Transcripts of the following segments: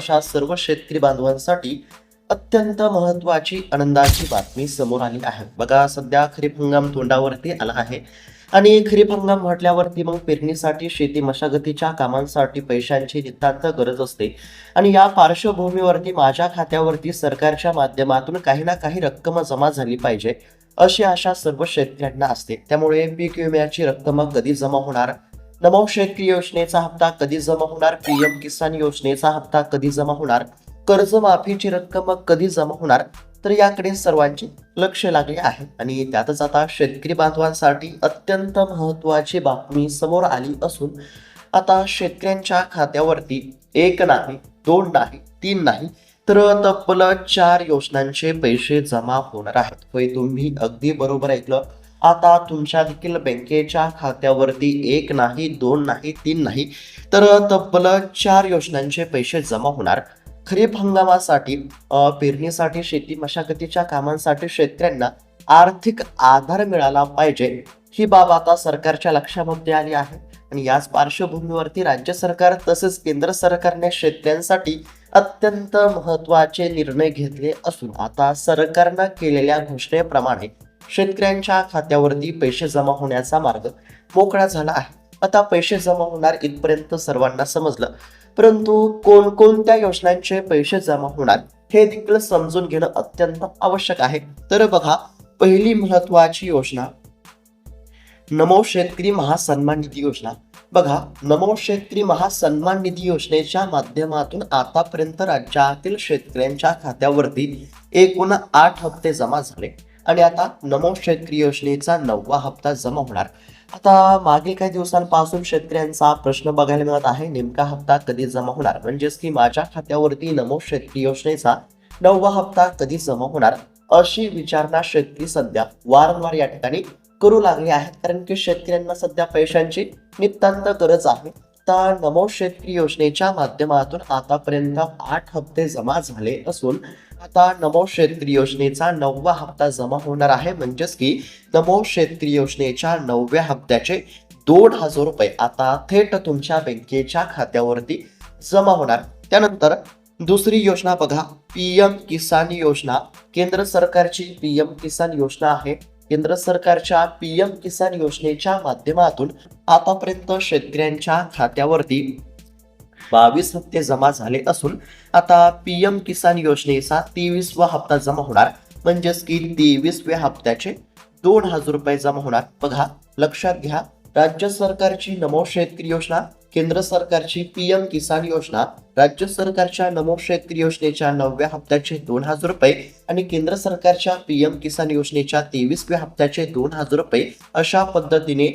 अशा सर्व शेतकरी बांधवांसाठी अत्यंत महत्त्वाची आनंदाची बातमी समोर आली आहे. बघा, सध्या खरीप हंगाम तोंडावरती आला आहे आणि खरीप हंगाम म्हटल्यावरती मग पेरणीसाठी, शेती मशागतीच्या कामांसाठी पैशांची नितांत गरज असते आणि या पार्श्वभूमीवरती माझ्या खात्यावरती सरकारच्या माध्यमातून काही ना काही रक्कम जमा झाली पाहिजे अशी आशा सर्व शेतकऱ्यांना असते. त्यामुळे पीक विम्याची रक्कम कधी जमा होणार, नमो शेतकरी योजनेचा हप्ता कधी जमा होणार, पीएम किसान योजनेचा हप्ता कधी जमा होणार, कर्जमाफीची रक्कम कधी जमा होणार, तर याकडे सर्वांचे लक्ष लागले आहे. आणि त्यातच आता शेतकरी बांधवांसाठी अत्यंत महत्त्वाची बातमी समोर आली असून आता शेतकऱ्यांच्या खात्यावरती एक नाही, दोन नाही, तीन नाही, तर तब्बल 4 योजनांचे पैसे जमा होणार आहेत. होय, तुम्ही अगदी बरोबर ऐकलं. आता तुमच्या देखील बँकेच्या खात्यावरती एक नाही, दोन नाही, तीन नाही, तर तब्बल 4 योजनांचे पैसे जमा होणार. खरीप हंगामासाठी, पेरणीसाठी, शेती मशागतीच्या कामांसाठी शेतकऱ्यांना आर्थिक आधार मिळाला पाहिजे, ही बाब आता सरकारच्या लक्षामध्ये आली आहे. आणि याच पार्श्वभूमीवरती राज्य सरकार तसेच केंद्र सरकारने शेतकऱ्यांसाठी अत्यंत महत्त्वाचे निर्णय घेतले असून आता सरकारनं केलेल्या घोषणेप्रमाणे शेतकऱ्यांच्या खात्यावरती पैसे जमा होण्याचा मार्ग मोकळा झाला आहे. आता पैसे जमा होणार इथपर्यंत सर्वांना समजलं, परंतु कोणकोणत्या योजनांचे पैसे जमा होणार हे देखील समजून घेणं अत्यंत आवश्यक आहे. तर बघा, पहिली महत्वाची योजना नमो शेतकरी महासन्मान निधी योजना. बघा, नमो शेतकरी महासन्मान निधी योजनेच्या माध्यमातून आतापर्यंत राज्यातील शेतकऱ्यांच्या खात्यावरती एकूण 8 हप्ते जमा झाले आणि आता नमो शेतकरी योजनेचा 9वा हप्ता जमा होणार. आता मागील काही दिवसांपासून शेतकऱ्यांचा प्रश्न बघायला मिळत आहे, नेमका हप्ता कधी जमा होणार, म्हणजेच की माझ्या खात्यावरती नमो शेतकरी योजनेचा 9वा हप्ता कधी जमा होणार, अशी विचारणा शेतकरी सध्या वारंवार या ठिकाणी करू लागले आहेत. कारण की शेतकऱ्यांना सध्या पैशांची नितांत गरज आहे. तर नमो शेतकरी योजनेच्या माध्यमातून आतापर्यंत 8 हप्ते जमा झाले असून आता नमो शेतकरी योजनेचा 9वा हप्ता जमा होणार आहे. म्हणजेच की नमो शेतकरी योजनेच्या 9व्या हप्त्याचे 2,000 रुपये आता थेट तुमच्या बँकेच्या खात्यावरती जमा होणार. त्यानंतर दुसरी योजना बघा, पीएम किसान योजना. केंद्र सरकारची पीएम किसान योजना आहे. केंद्र सरकारच्या पीएम किसान योजनेच्या माध्यमातून आतापर्यंत शेतकऱ्यांच्या खात्यावरती 22 हप्ते जमा झाले असून आता पीएम किसान योजनेचा 23वा हप्ता जमा होणार. म्हणजेच की 23व्या हप्त्याचे 2,000 रुपये जमा होणार. बघा, लक्षात घ्या, राज्य सरकारची नमो शेतकरी योजना, केंद्र सरकारची पीएम किसान योजना, राज्य सरकारच्या नमो शेतकरी योजनेच्या 9व्या हप्त्याचे 2,000 रुपये आणि केंद्र सरकारच्या पीएम किसान योजनेच्या 23व्या हप्त्याचे 2,000 रुपये, अशा पद्धतीने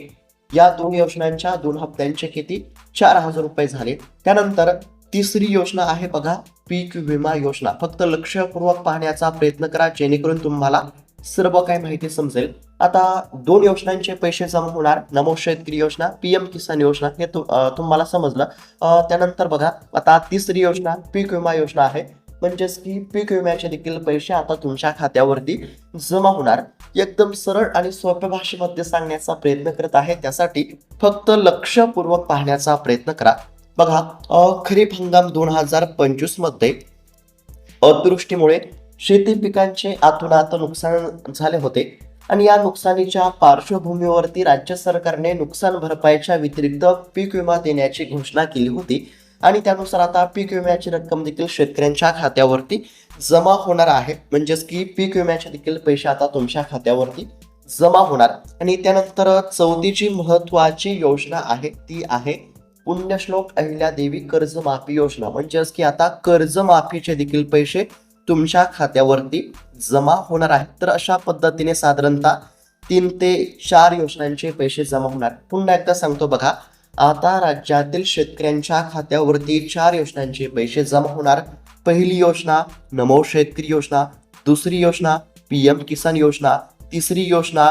या 2 योजनांच्या 2 हप्त्यांचे किती 4,000 रुपये झाले. त्यानंतर तिसरी योजना आहे बघा, पीक विमा योजना. फक्त लक्षपूर्वक पाहण्याचा प्रयत्न करा जेणेकरून तुम्हाला सर्व काही माहिती समजेल. आता 2 योजनांचे पैसे जमा होणार, नमो शेतकरी योजना, पीएम किसान योजना, हे तुम्हाला समजलं. त्यानंतर बघा, आता तिसरी योजना पीक विमा योजना आहे. म्हणजेच की पीक विम्याचे देखील पैसे आता तुमच्या खात्यावरती जमा होणार. एकदम सरळ आणि सोप्या भाषेमध्ये सांगण्याचा प्रयत्न करत आहे, त्यासाठी फक्त लक्षपूर्वक पाहण्याचा प्रयत्न करा. बघा, खरीप हंगाम 2025 मध्ये अतिवृष्टीमुळे शेती पिकांचे आतोनात नुकसान झाले होते आणि या नुकसानीच्या पार्श्वभूमीवरती राज्य सरकारने नुकसान भरपाईच्या व्यतिरिक्त पीक विमा देण्याची घोषणा केली होती आणि त्यानुसार आता पीक विम्याची रक्कम देखील शेतकऱ्यांच्या खात्यावरती जमा होणार आहे. म्हणजेच की पीक विम्याचे देखील पैसे आता तुमच्या खात्यावरती जमा होणार. आणि त्यानंतर चौथीची महत्वाची योजना आहे, ती आहे पुण्यश्लोक अहिल्यादेवी कर्जमाफी योजना. म्हणजेच की आता कर्जमाफीचे देखील पैसे तुमच्या खात्यावरती जमा होणार आहेत. तर अशा पद्धतीने साधारणतः 3 ते 4 योजनांचे पैसे जमा होणार. पुन्हा एकदा सांगतो बघा, आता राज्यातील शेतकऱ्यांच्या खात्यावरती 4 योजनांचे पैसे जमा होणार. पहिली योजना नमो शेतकरी योजना, दुसरी योजना पीएम किसान योजना, तिसरी योजना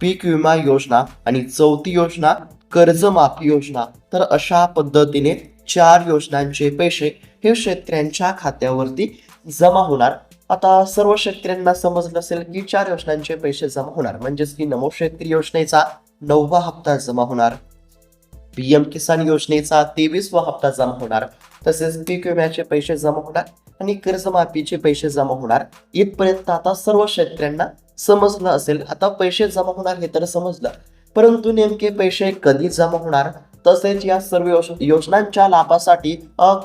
पीक विमा योजना आणि चौथी योजना कर्जमाफी योजना. तर अशा पद्धतीने 4 योजनांचे पैसे हे शेतकऱ्यांच्या खात्यावरती जमा होणार. आता सर्व शेतकऱ्यांना समजलं असेल की 4 योजनांचे पैसे जमा होणार. म्हणजेच की नमो शेतकरी योजनेचा 9वा हप्ता जमा होणार, पीएम किसान योजनेचा 23वा हप्ता जमा होणार, तसेच पीक विम्याचे पैसे जमा होणार आणि कर्जमाफीचे पैसे जमा होणार. इथपर्यंत आता सर्व शेतकऱ्यांना समजलं असेल. आता पैसे जमा होणार हे तर समजलं, परंतु नेमके पैसे कधी जमा होणार, तसेच या सर्व योजनांच्या लाभासाठी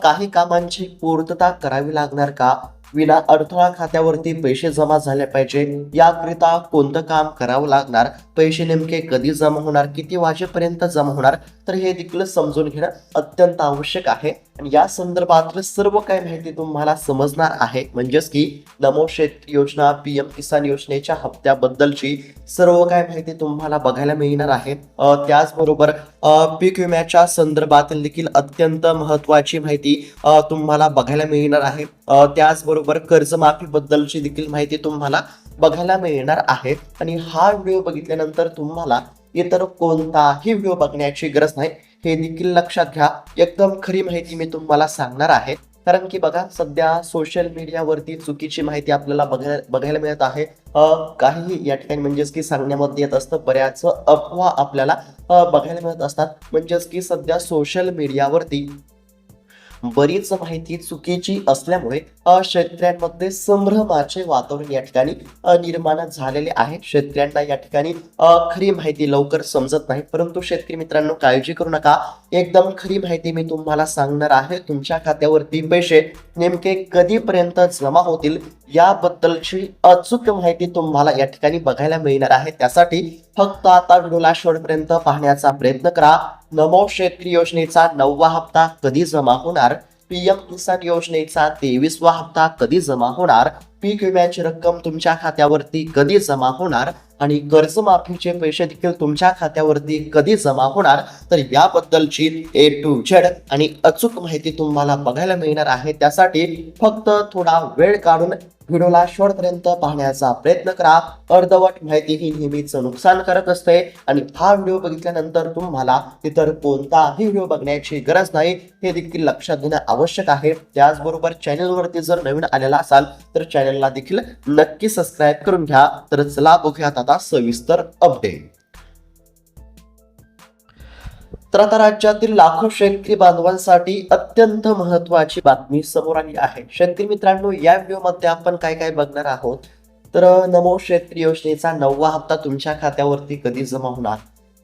काही कामांची पूर्तता करावी लागणार का, विना अडथळा खात्यावरती पैसे जमा झाले पाहिजे, याकरिता कोणतं काम करावं लागणार, पैसे नेमके कधी जमा होणार, किती वाजेपर्यंत जमा होणार, तर हे देखील समजून घेणं अत्यंत आवश्यक आहे. आणि या संदर्भात सर्व काही माहिती तुम्हाला समजणार आहे. म्हणजेच की नमो शेतकरी योजना, पीएम किसान योजनेच्या हप्त्याबद्दलची सर्व काही माहिती तुम्हाला बघायला मिळणार आहे. त्याचबरोबर पीक विम्याच्या संदर्भातील देखील अत्यंत महत्त्वाची माहिती तुम्हाला बघायला मिळणार आहे. त्याचबरोबर कर्जमाफी बद्दलची देखील माहिती तुम्हाला बघायला मिळणार आहे. आणि हा व्हिडिओ बघितल्यानंतर तुम्हाला इतर कोणताही व्हिडिओ बघण्याची गरज नाही, हे देखील लक्षात घ्या. एकदम खरी माहिती मी तुम्हाला सांगणार आहे. कारण की बघा, सध्या सोशल मीडियावरती चुकीची माहिती आपल्याला बघायला मिळत आहे. काही या ठिकाणी म्हणजेच की सांगण्यामध्ये येत असतं, बऱ्याच अफवा आपल्याला बघायला मिळत असतात. म्हणजेच की सध्या सोशल मीडियावरती बरीच माहिती चुकीची असल्यामुळे शेतकऱ्यांमध्ये संभ्रमाचे वातावरण या ठिकाणी निर्माण झालेले आहे. शेतकऱ्यांना या ठिकाणी खरी माहिती लवकर समजत नाही. परंतु शेतकरी मित्रांनो, काळजी करू नका, एकदम खरी माहिती मी तुम्हाला सांगणार आहे. तुमच्या खात्यावरती पैसे नेमके कधीपर्यंत जमा होतील याबद्दलची अचूक माहिती तुम्हाला या ठिकाणी बघायला मिळणार आहे. त्यासाठी फक्त आता व्हिडिओला शेवटपर्यंत पाहण्याचा प्रयत्न करा. नमो शेतकरी योजनेचा 9वा हप्ता कधी जमा होणार, पीएम किसान योजनेचा 23वा हप्ता कधी जमा होणार, पीक विम्याची रक्कम तुमच्या खात्यावरती कधी जमा होणार आणि कर्जमाफीचे पैसे देखील तुमच्या खात्यावरती कधी जमा होणार, तर याबद्दलची A to Z आणि अचूक माहिती तुम्हाला बघायला मिळणार आहे. त्यासाठी फक्त थोडा वेळ काढून व्हिडिओला शेवटपर्यंत पाहण्याचा प्रयत्न करा. अर्धवट माहिती ही नेहमीच नुकसानकारक असते आणि हा व्हिडिओ बघितल्यानंतर तुम्हाला इतर कोणताही व्हिडिओ बघण्याची गरज नाही, हे देखील लक्षात घेणं आवश्यक आहे. त्याचबरोबर चॅनलवरती जर नवीन आलेला असाल तर चॅनलला देखील नक्की सबस्क्राईब करून घ्या. तर चला बघूयात आता सविस्तर अपडेट. तर आता राज्यातील लाखो शेतकरी बांधवांसाठी अत्यंत महत्त्वाची बातमी समोर आली आहे. शेतकरी मित्रांनो, या व्हिडिओमध्ये आपण काय काय बघणार आहोत, तर नमो शेतकरी योजनेचा 9वा हप्ता तुमच्या खात्यावरती कधी जमा होणार,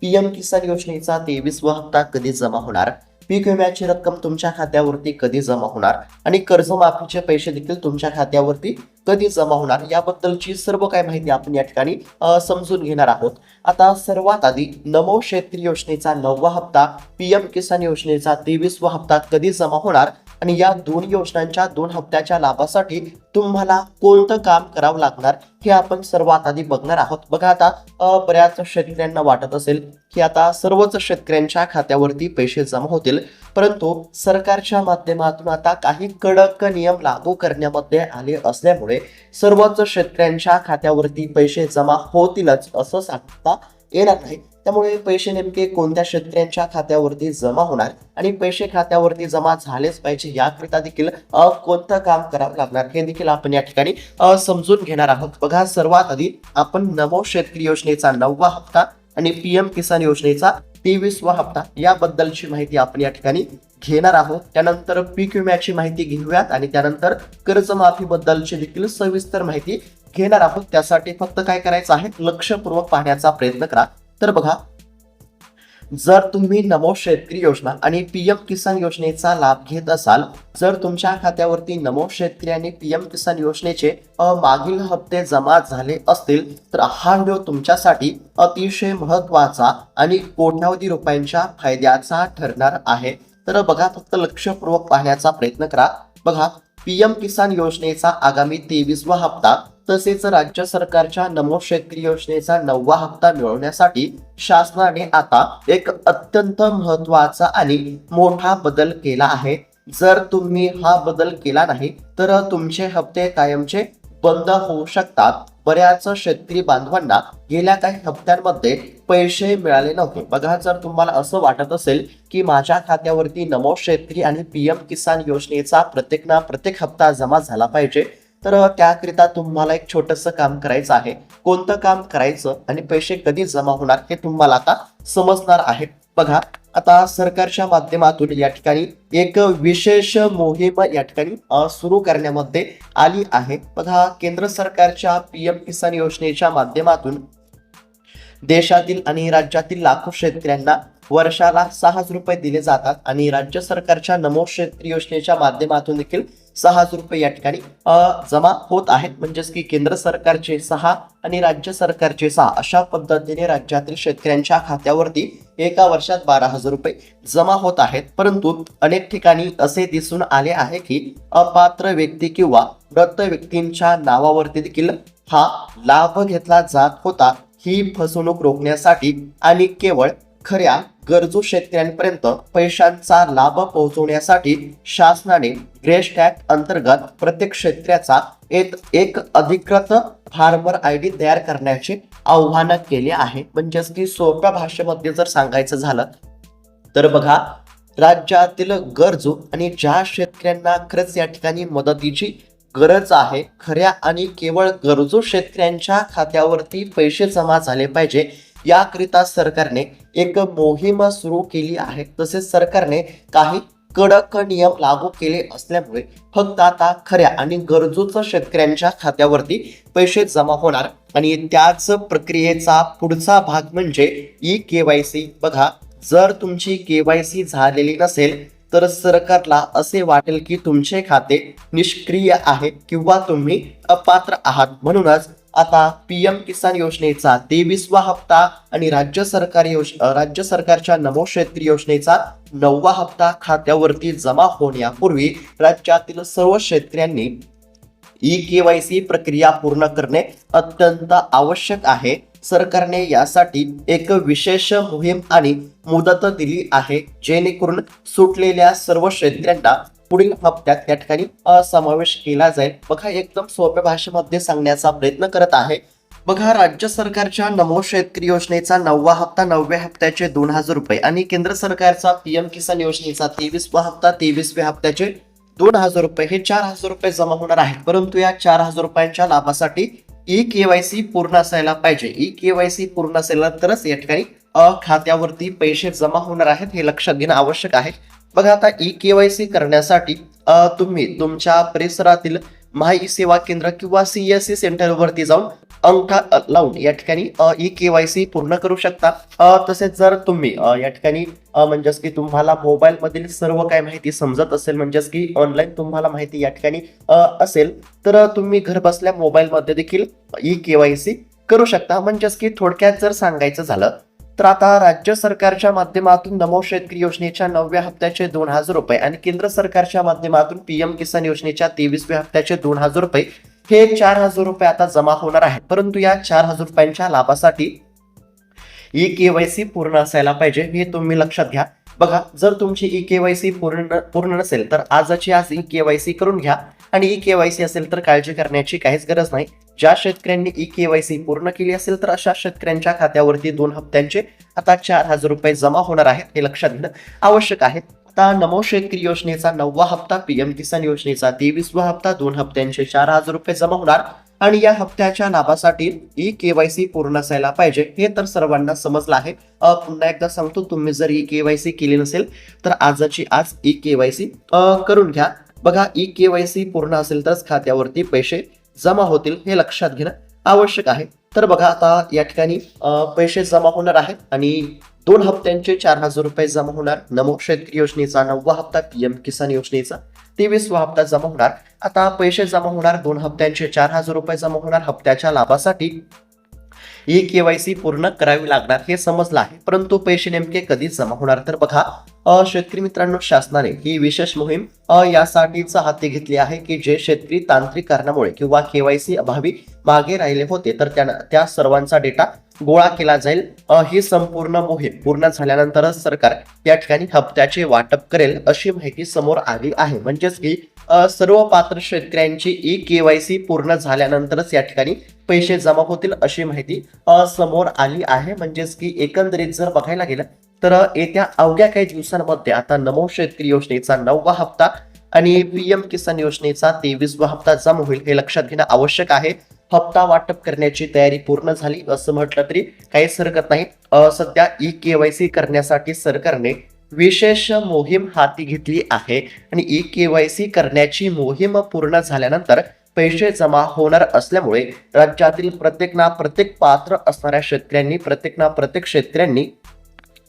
पीएम किसान योजनेचा 23वा हप्ता कधी जमा होणार, पीक विम्याची रक्कम तुमच्या खात्यावरती कधी जमा होणार आणि कर्जमाफीचे पैसे देखील तुमच्या खात्यावरती कधी जमा होणार, याबद्दलची सर्व काही माहिती आपण या ठिकाणी समजून घेणार आहोत. आता सर्वात आधी नमो शेतकरी योजनेचा 9वा हप्ता, पीएम किसान योजनेचा 23वा हप्ता कधी जमा होणार आणि या दोन योजनांच्या 2 हप्त्याच्या लाभासाठी तुम्हाला कोणतं काम करावं लागणार, हे आपण सर्वात आधी बघणार आहोत. बघा, आता बऱ्याच शेतकऱ्यांना वाटत असेल की आता सर्वच शेतकऱ्यांच्या खात्यावरती पैसे जमा होतील, परंतु सरकारच्या माध्यमातून आता काही कडक नियम लागू करण्यामध्ये आले असल्यामुळे सर्वच शेतकऱ्यांच्या खात्यावरती पैसे जमा होतीलच असं सांगता येणार नाही. त्यामुळे पैसे नेमके कोणत्या शेतकऱ्यांच्या खात्यावरती जमा होणार आणि पैसे खात्यावरती जमा झालेच पाहिजे, याकरिता देखील कोणतं काम करावं लागणार, हे देखील आपण या ठिकाणी समजून घेणार आहोत. बघा, सर्वात आधी आपण नमो शेतकरी योजनेचा 9वा हप्ता आणि पीएम किसान योजनेचा 23वा हप्ता याबद्दलची माहिती आपण या ठिकाणी घेणार आहोत. त्यानंतर पीक विम्याची माहिती घेऊयात आणि त्यानंतर कर्जमाफी बद्दलची देखील सविस्तर माहिती घेणार आहोत. त्यासाठी फक्त काय करायचं आहे, लक्षपूर्वक पाहण्याचा प्रयत्न करा. तर बघा, जर तुम्ही नमो शेतकरी योजना आणि पीएम किसान योजनेचा लाभ घेत असाल, जर तुमच्या खात्यावरती नमो शेतकरी आणि पीएम किसान योजनेचे मागील हप्ते जमा झाले असतील, तर हा व्हिडिओ तुमच्यासाठी अतिशय महत्त्वाचा आणि कोट्यावधी रुपयांच्या फायद्याचा ठरणार आहे. तर बघा, फक्त लक्षपूर्वक पाहण्याचा प्रयत्न करा. बघा, पीएम किसान योजनेचा आगामी 23वा हप्ता तसेच राज्य सरकारच्या नमो शेतकरी योजनेचा 9वा हप्ता मिळवण्यासाठी शासनाने आता एक अत्यंत महत्त्वाचा आणि मोठा बदल केला आहे. जर तुम्ही हा बदल केला नाही तर तुमचे हप्ते कायमचे बंद होऊ शकतात. बऱ्याच शेतकरी बांधवांना गेल्या काही हप्त्यांमध्ये पैसे मिळाले नव्हते. बघा, जर तुम्हाला असं वाटत असेल की माझ्या खात्यावरती नमो शेतकरी आणि पीएम किसान योजनेचा प्रत्येक हप्ता जमा झाला पाहिजे, तर त्याकरिता तुम्हाला एक छोटंसं काम करायचं आहे. कोणतं काम करायचं आणि पैसे कधी जमा होणार हे तुम्हाला आता समजणार आहे. बघा, आता सरकारच्या माध्यमातून या ठिकाणी एक विशेष मोहीम या ठिकाणी सुरू करण्यामध्ये आली आहे. बघा, केंद्र सरकारच्या पीएम किसान योजनेच्या माध्यमातून देशातील आणि राज्यातील लाखो शेतकऱ्यांना वर्षाला 6,000 रुपये दिले जातात आणि राज्य सरकारच्या नमो शेतकरी योजनेच्या माध्यमातून देखील 6,000 रुपये या ठिकाणी जमा होत आहेत. म्हणजेच की केंद्र सरकारचे 6 आणि राज्य सरकारचे 6 अशा पद्धतीने राज्यातील शेतकऱ्यांच्या खात्यावरती एका वर्षात 12,000 रुपये जमा होत आहेत. परंतु अनेक ठिकाणी असे दिसून आले आहे की अपात्र व्यक्ती किंवा मृत व्यक्तींच्या नावावरती देखील हा लाभ घेतला जात होता. ही फसवणूक रोखण्यासाठी आणि केवळ खऱ्या गरजू शेतकऱ्यांपर्यंत पैशांचा लाभ पोहोचवण्यासाठी शासनाने ग्रेस टॅग अंतर्गत प्रत्येक शेतकऱ्याचा एक अधिकृत फार्मर आयडी तयार करण्याचे आव्हान केले आहे. म्हणजेच की सोप्या भाषेमध्ये जर सांगायचं झालं तर बघा, राज्यातील गरजू आणि ज्या शेतकऱ्यांना खरंच या ठिकाणी मदतीची गरज आहे, खऱ्या आणि केवळ गरजू शेतकऱ्यांच्या खात्यावरती पैसे जमा झाले पाहिजे याकरिता सरकारने एक मोहीम सुरू केली आहे. तसेच सरकारने काही कडक नियम लागू केले असल्यामुळे फक्त आता खऱ्या आणि गरजूच शेतकऱ्यांच्या खात्यावरती पैसे जमा होणार आणि त्याच प्रक्रियेचा पुढचा भाग म्हणजे ई-KYC. बघा, जर तुमची KYC झालेली नसेल तर सरकारला असे वाटेल की तुमचे खाते निष्क्रिय आहे किंवा तुम्ही अपात्र आहात. म्हणूनच आता पीएम किसान योजनेचा 23वा हप्ता आणि राज्य सरकारच्या नमो शेतकरी योजनेचा 9वा हप्ता खात्यावरती जमा होण्यापूर्वी राज्यातील सर्व शेतकऱ्यांनी ई-KYC प्रक्रिया पूर्ण करणे अत्यंत आवश्यक आहे. सरकारने यासाठी एक विशेष मोहीम आणि मुदत दिली आहे, जेणेकरून सुटलेल्या सर्व शेतकऱ्यांना पुढील हप्त्यात या ठिकाणी समावेश केला जाईल. बघा, एकदम सोप्या भाषेमध्ये सांगण्याचा प्रयत्न करत आहे. बघा, राज्य सरकारच्या नमो शेतकरी योजनेचा 9वा हप्ता 9व्या हप्त्याचे 2,000 रुपये आणि केंद्र सरकारचा पीएम किसान योजनेचा 23वा हप्ता 23व्या हप्त्याचे 2,000 रुपये हे 4,000 रुपये जमा होणार आहेत. परंतु या 4,000 रुपयांच्या लाभासाठी ई-KYC पूर्ण असायला पाहिजे. ई-KYC पूर्ण असेल तरच या ठिकाणी खात्यावरती पैसे जमा होणार आहेत, हे लक्षात घेणं आवश्यक आहे. बघा, आता ई-KYC करण्यासाठी तुम्ही तुमच्या परिसरातील माही सेवा केंद्र किंवा CSC सेंटरवरती जाऊन अंगठा लावून या ठिकाणी ई-KYC पूर्ण करू शकता. तसेच जर तुम्ही या ठिकाणी म्हणजेच की तुम्हाला मोबाईल मधील सर्व काही माहिती समजत असेल, म्हणजेच की ऑनलाईन तुम्हाला माहिती या ठिकाणी असेल, तर तुम्ही घर बसल्या मोबाईल मध्ये देखील ई-KYC करू शकता. म्हणजेच की थोडक्यात जर सांगायचं झालं तर आता राज्य सरकारच्या माध्यमातून नमो शेतकरी योजनेच्या 9व्या हप्त्याचे 2,000 रुपये आणि केंद्र सरकारच्या माध्यमातून पीएम किसान योजनेच्या 23व्या हप्त्याचे 2,000 रुपये हे 4,000 रुपये आता जमा होणार आहेत. परंतु या 4,000 रुपयांच्या लाभासाठी ई-KYC पूर्ण असायला पाहिजे, हे तुम्ही लक्षात घ्या. बघा, जर तुमची ई-KYC पूर्ण नसेल तर आजची आज ई-KYC करून घ्या आणि ई-KYC असेल तर काळजी करण्याची काहीच गरज नाही. ज्या शेतकऱ्यांनी ई-KYC पूर्ण केली असेल तर अशा शेतकऱ्यांच्या खात्यावरती 2 हप्त्यांचे आता 4,000 रुपये जमा होणार आहेत, हे लक्षात घेणं आवश्यक आहे. आता नमो शेतकरी योजनेचा 9वा हप्ता, पीएम किसान योजनेचा 23वा हप्ता 2 हप्त्यांचे 4,000 रुपये जमा होणार आणि या हप्त्याच्या लाभासाठी ई-KYC पूर्ण असायला पाहिजे, हे तर सर्वांना समजलं आहे. पुन्हा एकदा सांगतो, तुम्ही जर ई-KYC केली नसेल तर आजची आज ई-KYC करून घ्या. बघा, ई-KYC पूर्ण असेल तरच खात्यावरती पैसे जमा होतील, हे लक्षात घेणं आवश्यक आहे. तर बघा, आता या ठिकाणी पैसे जमा होणार आहेत आणि 2 हप्त्यांचे 4,000 रुपये जमा होणार. नमो शेतकरी योजनेचा 9वा हप्ता, पीएम किसान योजनेचा 23वा हप्ता जमा होणार. आता पैसे जमा होणार, 2 हप्त्यांचे 4,000 रुपये जमा होणार. हप्त्याच्या लाभासाठी ई-KYC पूर्ण करावी लागणार, हे समजलं आहे. परंतु पैसे नेमके कधी जमा होणार? तर बघा, शेतकरी मित्रांनो, शासनाने ही विशेष मोहीम यासाठीच हाती घेतली आहे की जे शेतकरी तांत्रिक कारणामुळे किंवा KYC अभावी मागे राहिले होते तर त्या सर्वांचा डेटा गोळा केला जाईल. ही संपूर्ण मोहीम पूर्ण झाल्यानंतरच सरकार या ठिकाणी हप्त्याचे वाटप करेल अशी माहिती समोर आली आहे. म्हणजेच की सर्व पात्र शेतकऱ्यांची ई-KYC पूर्ण झाल्यानंतरच या ठिकाणी पैसे जमा होतील अशी माहिती समोर आली आहे. म्हणजेच की एकंदरीत जर बघायला गेलं तर येत्या अवघ्या काही दिवसांमध्ये आता नमो शेतकरी योजनेचा 9वा हप्ता आणि पीएम किसान योजनेचा 23वा हप्ता जमा होईल, हे लक्षात घेणं आवश्यक आहे. हप्ता वाटप करण्याची तयारी पूर्ण झाली असं म्हटलं तरी काहीच हरकत नाही. सध्या ई-केवायसी करण्यासाठी सरकारने विशेष मोहीम हाती घेतली आहे आणि ई-केवायसी करण्याची मोहीम पूर्ण झाल्यानंतर पैसे जमा होणार असल्यामुळे राज्यातील प्रत्येक पात्र असणाऱ्या शेतकऱ्यांनी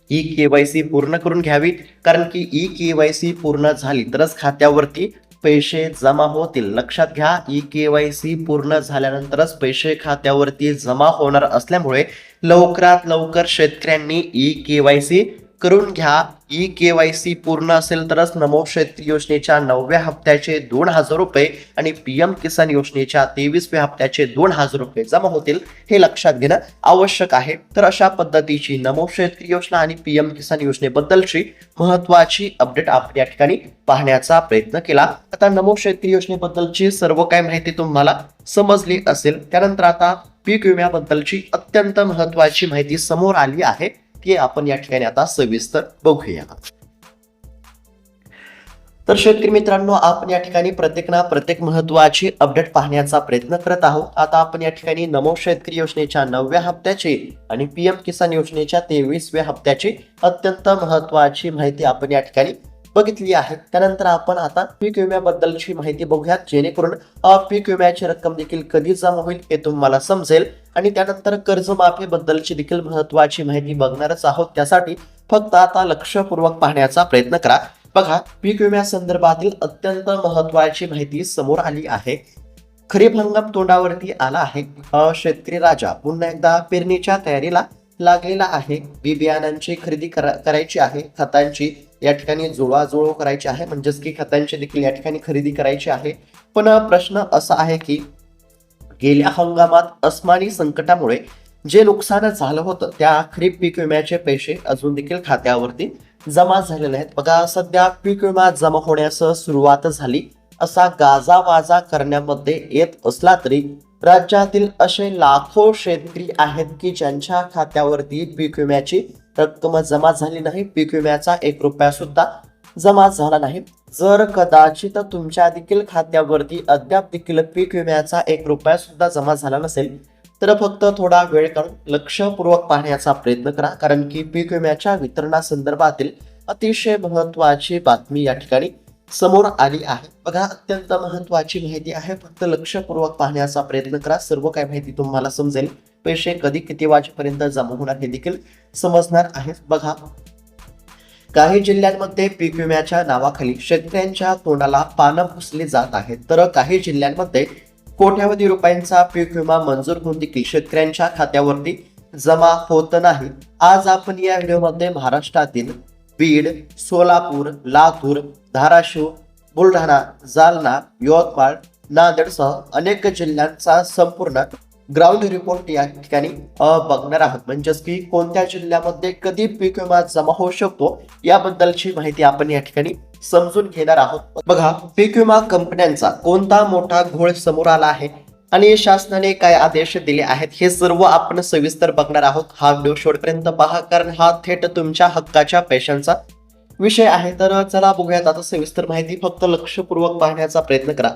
ई-केवायसी पूर्ण करून घ्यावी. कारण की ई-केवायसी पूर्ण झाली तरच खात्यावरती पैसे जमा होतील. लक्षात घ्या, ई-केवायसी पूर्ण झाल्यानंतरच पैसे खात्यावरती जमा होणार असल्यामुळे लवकरात लवकर शेतकऱ्यांनी ई-केवायसी करून घ्या. ई-केवायसी पूर्ण असेल तरच नमो शेतकरी योजनेच्या 9व्या हप्त्याचे 2,000 रुपये आणि पीएम किसान योजनेच्या 23व्या हप्त्याचे 2,000 रुपये जमा होतील, हे लक्षात घेणं आवश्यक आहे. तर अशा पद्धतीची नमो शेतकरी योजना आणि पीएम किसान योजनेबद्दलची महत्वाची अपडेट आपण या ठिकाणी पाहण्याचा प्रयत्न केला. आता नमो शेतकरी योजनेबद्दलची सर्व काही माहिती तुम्हाला समजली असेल. त्यानंतर आता पीक विम्याबद्दलची अत्यंत महत्वाची माहिती समोर आली आहे, ती आपण या ठिकाणी आता सविस्तर बघूया. तर शेतकरी मित्रांनो, आपण या ठिकाणी प्रत्येक महत्वाची अपडेट पाहण्याचा प्रयत्न करत आहोत. आता आपण या ठिकाणी नमो शेतकरी योजनेच्या 9व्या हप्त्याची आणि पीएम किसान योजनेच्या 23व्या हप्त्याची अत्यंत महत्वाची माहिती आपण या ठिकाणी बघितली आहे. त्यानंतर आपण आता पीक विम्याबद्दलची माहिती बघूयात, जेणेकरून पीक विम्याची रक्कम देखील कधी जमा होईल हे तुम्हाला समजेल. आणि त्यानंतर कर्जमाफी बद्दलची देखील महत्वाची माहिती बघणारच आहोत. त्यासाठी फक्त आता लक्षपूर्वक पाहण्याचा प्रयत्न करा. बघा, पीक विम्या संदर्भातील अत्यंत महत्वाची माहिती समोर आली आहे. खरीप हंगाम तोंडावरती आला आहे. शेतकरी राजा पुन्हा एकदा पेरणीच्या तयारीला लागलेला आहे. बी बियाणांची खरेदी करायची आहे. खतांची या ठिकाणी जुळवाजुळव करायची आहे, म्हणजेच की खतांची देखील या ठिकाणी खरेदी करायची आहे. पण प्रश्न असा आहे की गेल्या हंगामात अस्मानी संकटामुळे जे नुकसान झालं होतं त्या खरीप पीक विम्याचे पैसे अजून देखील खात्यावरती जमा झालेले आहेत. बघा, सध्या पीक विमा जमा होण्यास सुरुवात झाली असा गाजावाजा करण्यामध्ये येत असला तरी राज्यातील असे लाखो शेतकरी आहेत की ज्यांच्या खात्यावरती पीक विम्याची रक्कम जमा झाली नाही. पीक विम्याचा 1 रुपया सुद्धा जमा झाला नाही. जर कदाचित तुमच्या देखील खात्यावरती अद्याप देखील पीक विम्याचा 1 रुपया सुद्धा जमा झाला नसेल तर फक्त थोडा वेळ काढून लक्षपूर्वक पाहण्याचा प्रयत्न करा. कारण की पीक विम्याच्या वितरणासंदर्भातील अतिशय महत्वाची बातमी या ठिकाणी समोर आली आहे. बघा, अत्यंत महत्वाची माहिती आहे. फक्त लक्षपूर्वक पाहण्याचा प्रयत्न करा. सर्व काही माहिती तुम्हाला समजेल. पैसे कधी किती वाजेपर्यंत जमा होणार हे देखील समजणार आहे. बघा, काही जिल्ह्यांमध्ये पीक विम्याच्या नावाखाली शेतकऱ्यांच्या तोंडाला पानं पुसली जात आहेत, तर काही जिल्ह्यांमध्ये कोट्यावधी रुपयांचा पीक विमा मंजूर होऊन देखील शेतकऱ्यांच्या खात्यावरती जमा होत नाही. आज आपण या व्हिडिओमध्ये महाराष्ट्रातील बीड, सोलापूर, लातूर, धाराशिव, बुलढाणा, जालना, यवतमाळ, नांदेडसह अनेक जिल्ह्यांचा संपूर्ण ग्राउंड रिपोर्ट या ठिकाणी बघणार आहोत. म्हणजेच की कोणत्या जिल्ह्यामध्ये कधी पीक विमा जमा होऊ शकतो याबद्दलची माहिती आपण या ठिकाणी समजून घेणार आहोत. बघा, पीक विमा कंपन्यांचा कोणता मोठा घोळ समोर आला आहे आणि शासनाने काय आदेश दिले आहेत हे सर्व आपण सविस्तर बघणार आहोत. हा व्हिडिओ शेवटपर्यंत पहा, कारण हा थेट तुमच्या हक्काच्या पैशांचा विषय आहे. तर चला बघूयात आता सविस्तर माहिती. फक्त लक्षपूर्वक पाहण्याचा प्रयत्न करा.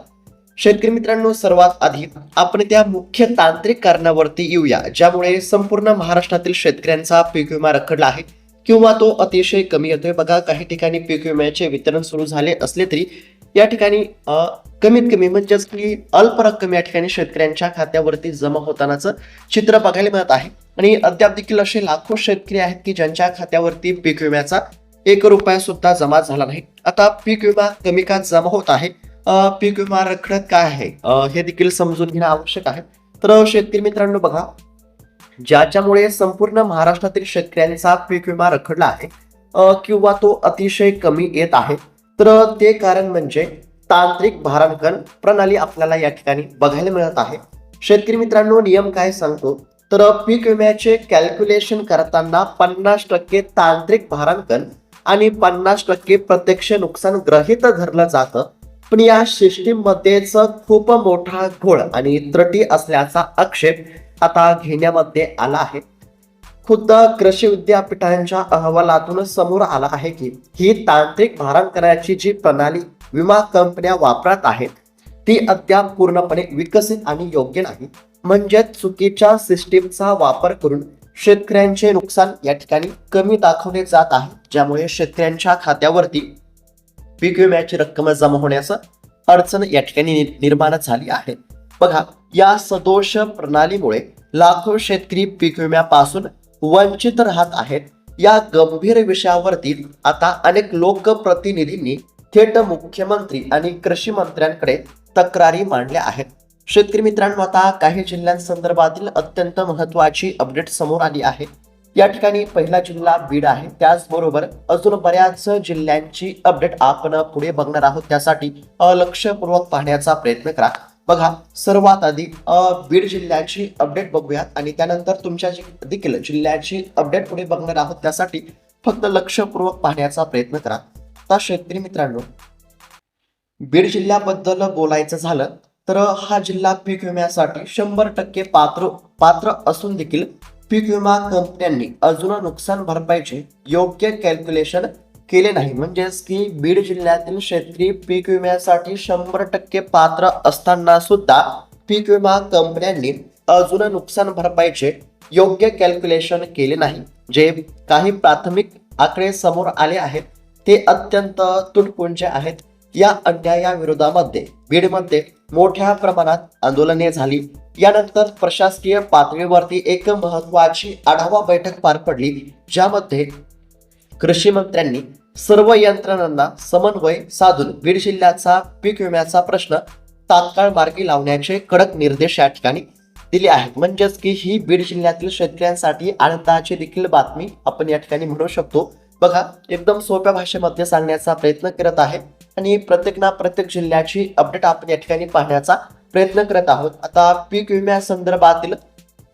शेतकरी मित्रांनो, सर्वात आधी आपण त्या मुख्य तांत्रिक कारणावरती येऊया ज्यामुळे संपूर्ण महाराष्ट्रातील शेतकऱ्यांचा पीक विमा रखडला आहे किंवा तो अतिशय कमी येतोय. बघा, काही ठिकाणी पीक विम्याचे वितरण सुरू झाले असले तरी या ठिकाणी कमीत कमी म्हणजेच की अल्प रक्कम या ठिकाणी शेतकऱ्यांच्या खात्यावरती जमा होतानाच चित्र बघायला मिळत आहे. आणि अद्याप देखील असे लाखो शेतकरी आहेत की ज्यांच्या खात्यावरती पीक विम्याचा 1 रुपया सुद्धा जमा झाला नाही. आता पीक विमा कमी का जमा होत आहे, पीक विमा रखडत काय आहे हे देखील समजून घेणं आवश्यक आहे. तर शेतकरी मित्रांनो, बघा, ज्याच्यामुळे संपूर्ण महाराष्ट्रातील शेतकऱ्यांचा पीक विमा रखडला आहे किंवा तो अतिशय कमी येत आहे, तर ते कारण म्हणजे तांत्रिक भारांकन प्रणाली आपल्याला या ठिकाणी बघायला मिळत आहे. शेतकरी मित्रांनो, नियम काय सांगतो, तर पीक विम्याचे कॅल्क्युलेशन करताना 50% तांत्रिक भारांकन आणि 50% प्रत्यक्ष नुकसान गृहीत धरलं जातं. पण या सिस्टीम मध्येच खूप मोठा घोळ आणि त्रुटी असल्याचा आक्षेप आता घेण्यामध्ये आला आहे. खुद्द कृषी विद्यापीठांच्या अहवालातून समोर आला आहे की ही तांत्रिक भारांकनाची जी प्रणाली विमा कंपन्या वापरत आहेत ती अद्याप पूर्णपणे विकसित आणि योग्य नाही. म्हणजेच चुकीच्या सिस्टीमचा वापर करून शेतकऱ्यांचे नुकसान या ठिकाणी कमी दाखवले जात आहे, ज्यामुळे शेतकऱ्यांच्या खात्यावरती पीक विम्याची रक्कम जमा होण्याचं अडचण या ठिकाणी निर्माण झाली आहे. बघा, या सदोष प्रणालीमुळे लाखो शेतकरी पीक विम्यापासून वंचित राहत आहेत. या गंभीर विषयावरती आता अनेक लोकप्रतिनिधींनी थेट मुख्यमंत्री आणि कृषी मंत्र्यांकडे तक्रारी मांडल्या आहेत. शेतकरी मित्रांनो, आता काही जिल्ह्यांसंदर्भातील अत्यंत महत्वाची अपडेट समोर आली आहे. या ठिकाणी पहिला जिल्हा बीड आहे. त्याचबरोबर अजून बऱ्याच जिल्ह्यांची अपडेट आपण पुढे बघणार आहोत. त्यासाठी लक्षपूर्वक पाहण्याचा प्रयत्न करा. बघा, सर्वात आधी बीड जिल्ह्याची अपडेट बघूयात आणि त्यानंतर तुमच्या देखील जिल्ह्याची अपडेट पुढे बघणार आहोत. त्यासाठी फक्त लक्षपूर्वक पाहण्याचा प्रयत्न करा. आता शेतकरी मित्रांनो, बीड जिल्ह्याबद्दल बोलायचं झालं तर हा जिल्हा पीक विम्यासाठी 100% पात्र असून देखील पीक विमा कंपन्यांनी अजून नुकसान भरपाईचे योग्य कॅल्क्युलेशन केले नाही. म्हणजेच की बीड जिल्ह्यातील शेतकरी पीक विम्यासाठी 100% पात्र असताना सुद्धा पीक विमा कंपन्यांनी अजून नुकसान भरपाईचे योग्य कॅल्क्युलेशन केले नाही. जे काही प्राथमिक आकडे समोर आले आहेत ते अत्यंत तुटपुंजे आहेत. या अन्यायाविरोधामध्ये बीडमध्ये मोठ्या प्रमाणात आंदोलने झाली. यानंतर प्रशासकीय पातळीवरती एक महत्वाची आढावा बैठक पार पडली, ज्यामध्ये कृषी मंत्र्यांनी सर्व यंत्रणांना समन्वय साधून बीड जिल्ह्याचा पीक विम्याचा प्रश्न तात्काळ मार्गी लावण्याचे कडक निर्देश या ठिकाणी दिले आहेत. म्हणजेच की ही बीड जिल्ह्यातील शेतकऱ्यांसाठी आनंदाची देखील बातमी आपण या ठिकाणी म्हणू शकतो. बघा, एकदम सोप्या भाषेमध्ये सांगण्याचा प्रयत्न करत आहे आणि प्रत्येक जिल्ह्याची अपडेट आपण या ठिकाणी पाहण्याचा प्रयत्न करत आहोत. आता पीक विम्यासंदर्भातील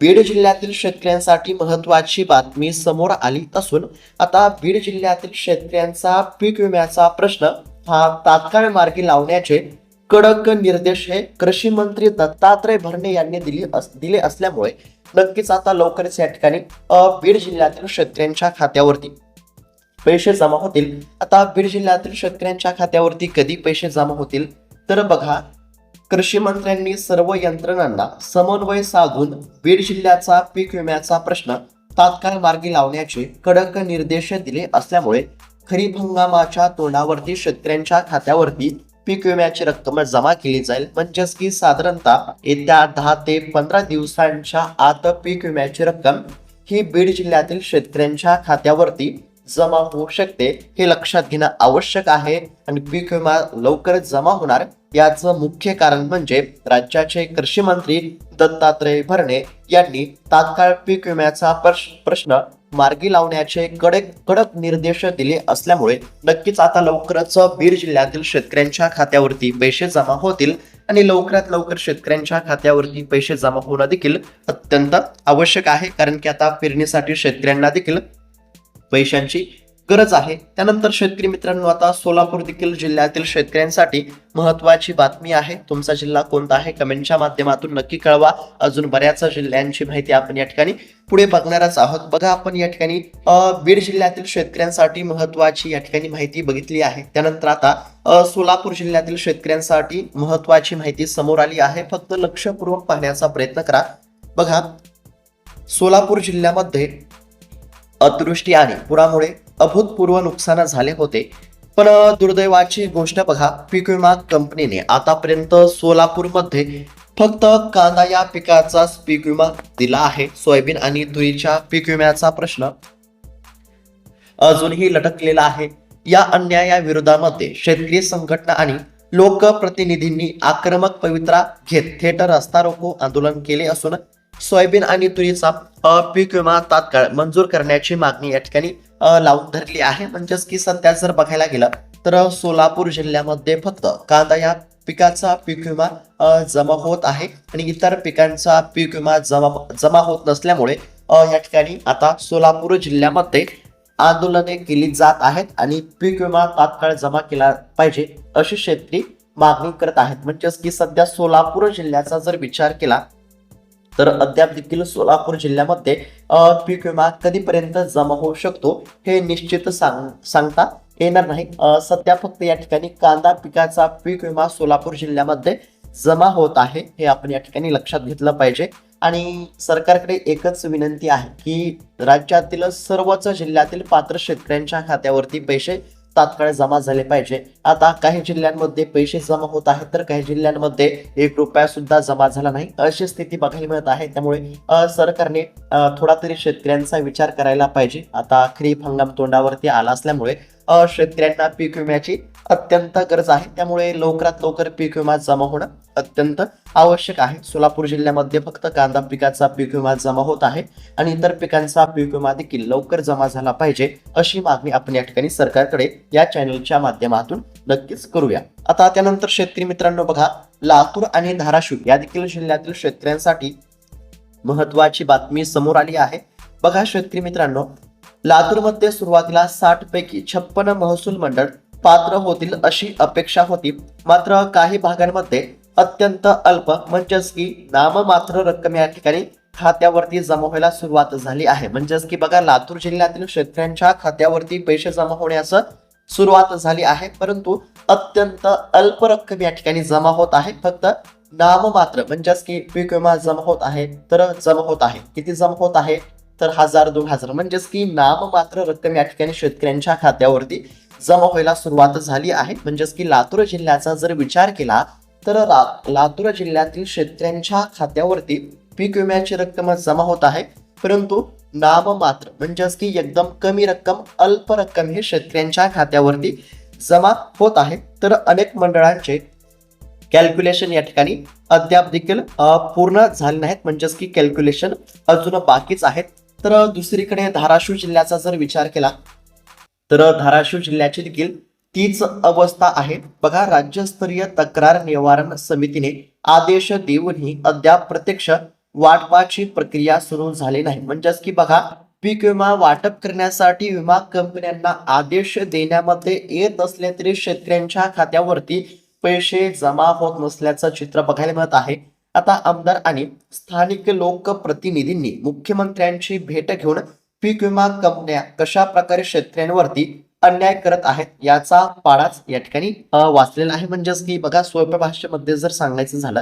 बीड जिल्ह्यातील शेतकऱ्यांसाठी महत्वाची बातमी समोर आली असून आता बीड जिल्ह्यातील शेतकऱ्यांचा पीक विम्याचा प्रश्न हा तात्काळ मार्गी लावण्याचे कडक निर्देश हे कृषी मंत्री दत्तात्रय भरणे यांनी दिले असल्यामुळे नक्कीच आता लवकरच या ठिकाणी बीड जिल्ह्यातील शेतकऱ्यांच्या खात्यावरती पैसे जमा होतील. आता बीड जिल्ह्यातील शेतकऱ्यांच्या खात्यावरती कधी पैसे जमा होतील तर बघा, कृषी मंत्र्यांनी सर्व यंत्रणांना समन्वय साधून बीड जिल्ह्याचा पीक विम्याचा प्रश्न तात्काळ मार्गी लावण्याचे कडक निर्देश दिले असल्यामुळे खरीप हंगामाच्या तोंडावरती शेतकऱ्यांच्या खात्यावरती पीक विम्याची रक्कम जमा केली जाईल. म्हणजेच की साधारणतः येत्या 10 ते 15 दिवसांच्या आत पीक विम्याची रक्कम ही बीड जिल्ह्यातील शेतकऱ्यांच्या खात्यावरती जमा होऊ शकते. हे लक्षात घेणं आवश्यक आहे. आणि पीक विमा लवकरच जमा होणार याचं मुख्य कारण म्हणजे राज्याचे कृषी मंत्री दत्तात्रय भरणे यांनी तात्काळ पीक विम्याचा प्रश्न मार्गी लावण्याचे कडक निर्देश दिले असल्यामुळे नक्कीच आता लवकरच बीड जिल्ह्यातील शेतकऱ्यांच्या खात्यावरती पैसे जमा होतील आणि लवकरात लवकर शेतकऱ्यांच्या खात्यावरती पैसे जमा होणं देखील अत्यंत आवश्यक आहे. कारण की आता पेरणीसाठी शेतकऱ्यांना देखील पैशांची गरज आहे. त्यानंतर शेतकरी मित्रांनो, आता सोलापूर देखील जिल्ह्यातील शेतकऱ्यांसाठी महत्वाची बातमी आहे. तुमचा जिल्हा कोणता आहे कमेंटच्या माध्यमातून नक्की कळवा. अजून बऱ्याच जिल्ह्यांची माहिती आपण या ठिकाणी पुढे बघणारच आहोत. बघा, आपण या ठिकाणी बीड जिल्ह्यातील शेतकऱ्यांसाठी महत्वाची या ठिकाणी माहिती बघितली आहे. त्यानंतर आता सोलापूर जिल्ह्यातील शेतकऱ्यांसाठी महत्वाची माहिती समोर आली आहे. फक्त लक्षपूर्वक पाहण्याचा प्रयत्न करा. बघा, सोलापूर जिल्ह्यामध्ये अतिवृष्टी आणि पुरामुळे अभूतपूर्व नुकसान झाले होते. पण दुर्दैवाची गोष्ट बघा, पीक विमा कंपनीने आतापर्यंत सोलापूरमध्ये फक्त कांदा या पिकाचाच पीक विमा दिला आहे. सोयाबीन आणि तुरीच्या पीक विम्याचा प्रश्न अजूनही लटकलेला आहे. या अन्यायाविरोधामध्ये शेतकरी संघटना आणि लोकप्रतिनिधींनी आक्रमक पवित्रा घेत थेट रस्ता रोको आंदोलन केले असून सोयाबीन आणि तुरीचा पीक विमा तात्काळ मंजूर करण्याची मागणी या ठिकाणी लावून धरली आहे. म्हणजेच की सध्या जर बघायला गेलं तर सोलापूर जिल्ह्यामध्ये फक्त कांदा या पिकाचा पीक विमा जमा होत आहे आणि इतर पिकांचा पीक विमा जमा होत नसल्यामुळे या ठिकाणी आता सोलापूर जिल्ह्यामध्ये आंदोलने केली जात आहेत आणि पीक विमा तात्काळ जमा केला पाहिजे अशी शेतकरी मागणी करत आहेत. म्हणजेच की सध्या सोलापूर जिल्ह्याचा जर विचार केला तर अद्याप देखील सोलापूर जिल्ह्यामध्ये पीक विमा कधीपर्यंत जमा होऊ शकतो हे निश्चित सांगता येणार नाही. सध्या फक्त या ठिकाणी कांदा पिकाचा पीक विमा सोलापूर जिल्ह्यामध्ये जमा होत आहे हे आपण या ठिकाणी लक्षात घेतलं पाहिजे. आणि सरकारकडे एकच विनंती आहे की राज्यातील सर्वच जिल्ह्यातील पात्र शेतकऱ्यांच्या खात्यावरती पैसे तात्काळ जमा झाले पाहिजे. आता काही जिल्ह्यांमध्ये पैसे जमा होत आहेत तर काही जिल्ह्यांमध्ये 1 रुपया सुद्धा जमा झाला नाही, अशी स्थिती बघायला मिळत आहे. त्यामुळे सरकारने थोडा तरी शेतकऱ्यांचा विचार करायला पाहिजे. आता खरीप हंगाम तोंडावरती आला असल्यामुळे शेतकऱ्यांना पीक विम्याची अत्यंत गरज आहे. त्यामुळे लवकरात लवकर पीक विमा जमा होणं अत्यंत आवश्यक आहे. सोलापूर जिल्ह्यामध्ये फक्त कांदा पिकाचा पीक विमा जमा होत आहे आणि इतर पिकांचा पीक विमा देखील लवकर जमा झाला पाहिजे, अशी मागणी आपण या ठिकाणी सरकारकडे या चॅनलच्या माध्यमातून नक्कीच करूया. आता त्यानंतर शेतकरी मित्रांनो बघा, लातूर आणि धाराशिव या देखील जिल्ह्यातील शेतकऱ्यांसाठी महत्वाची बातमी समोर आली आहे. बघा शेतकरी मित्रांनो, लातूरमध्ये सुरुवातीला 60 पैकी 56 महसूल मंडळ पात्र होतील अशी अपेक्षा होती. मात्र काही भागांमध्ये अत्यंत अल्प म्हणजेच की नाममात्र रक्कम या ठिकाणी खात्यावरती जमा व्हायला सुरुवात झाली आहे. म्हणजेच की बघा, लातूर जिल्ह्यातील शेतकऱ्यांच्या खात्यावरती पैसे जमा होण्यास सुरुवात झाली आहे, परंतु अत्यंत अल्प रक्कम या ठिकाणी जमा होत आहे. फक्त नाममात्र म्हणजेच की पीक विमा जमा होत आहे तर जमा होत आहे. किती जमा होत आहे तर 1000-2000 म्हणजेच की नाममात्र रक्कम या ठिकाणी शेतकऱ्यांच्या खात्यावरती जमा व्हायला सुरुवात झाली आहे. म्हणजेच की लातूर जिल्ह्याचा जर विचार केला तर लातूर जिल्ह्यातील शेतकऱ्यांच्या खात्यावरती पीक विम्याची रक्कम जमा होत आहे, परंतु नाममात्र म्हणजेच की एकदम कमी रक्कम, अल्प रक्कम हे शेतकऱ्यांच्या खात्यावरती जमा होत आहे. तर अनेक मंडळांचे कॅल्क्युलेशन या ठिकाणी अद्याप देखील पूर्ण झाले नाहीत, म्हणजेच की कॅल्क्युलेशन अजून बाकीच आहेत. तर दुसरीकडे धाराशिव जिल्ह्याचा जर विचार केला तर धाराशिव जिल्ह्याची देखील तीच अवस्था आहे. बघा, राज्यस्तरीय तक्रार निवारण समितीने आदेश देऊनही अद्याप प्रत्यक्ष वाटपाची प्रक्रिया सुरू झाली नाही. म्हणजेच की बघा, पीक विमा वाटप करण्यासाठी विमा कंपन्यांना आदेश देण्यामध्ये येत असले तरी शेतकऱ्यांच्या खात्यावरती पैसे जमा होत नसल्याचं चित्र बघायला मिळत आहे. आता आमदार आणि स्थानिक लोकप्रतिनिधींनी मुख्यमंत्र्यांची भेट घेऊन पीक विमा कंपन्या कशा प्रकारे शेतकऱ्यांवरती अन्याय करत आहेत याचा पाडाच या ठिकाणी वाचलेला आहे. म्हणजेच की बघा, सोप्या भाषेमध्ये जर सांगायचं झालं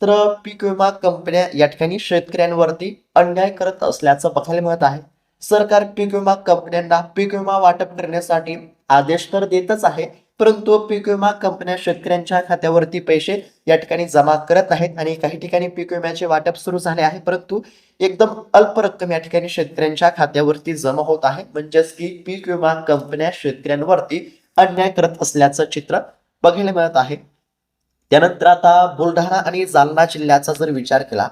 तर पीक विमा कंपन्या या ठिकाणी शेतकऱ्यांवरती अन्याय करत असल्याचं बघायला मिळत आहे. सरकार पीक विमा कंपन्यांना पीक विमा वाटप करण्यासाठी आदेश तर देतच आहे, परंतु पीक विमा कंपन्या शेतकऱ्यांच्या खात्यावरती पैसे या ठिकाणी जमा करत आहेत आणि काही ठिकाणी पीक विम्याचे वाटप सुरू झाले आहे, परंतु एकदम अल्प रक्कम या ठिकाणी शेतकऱ्यांच्या खात्यावरती जमा होत आहे. म्हणजेच की पीक विमा कंपन्या शेतकऱ्यांवरती अन्याय करत असल्याचं चित्र बघायला मिळत आहे. त्यानंतर आता बुलढाणा आणि जालना जिल्ह्याचा जर विचार केला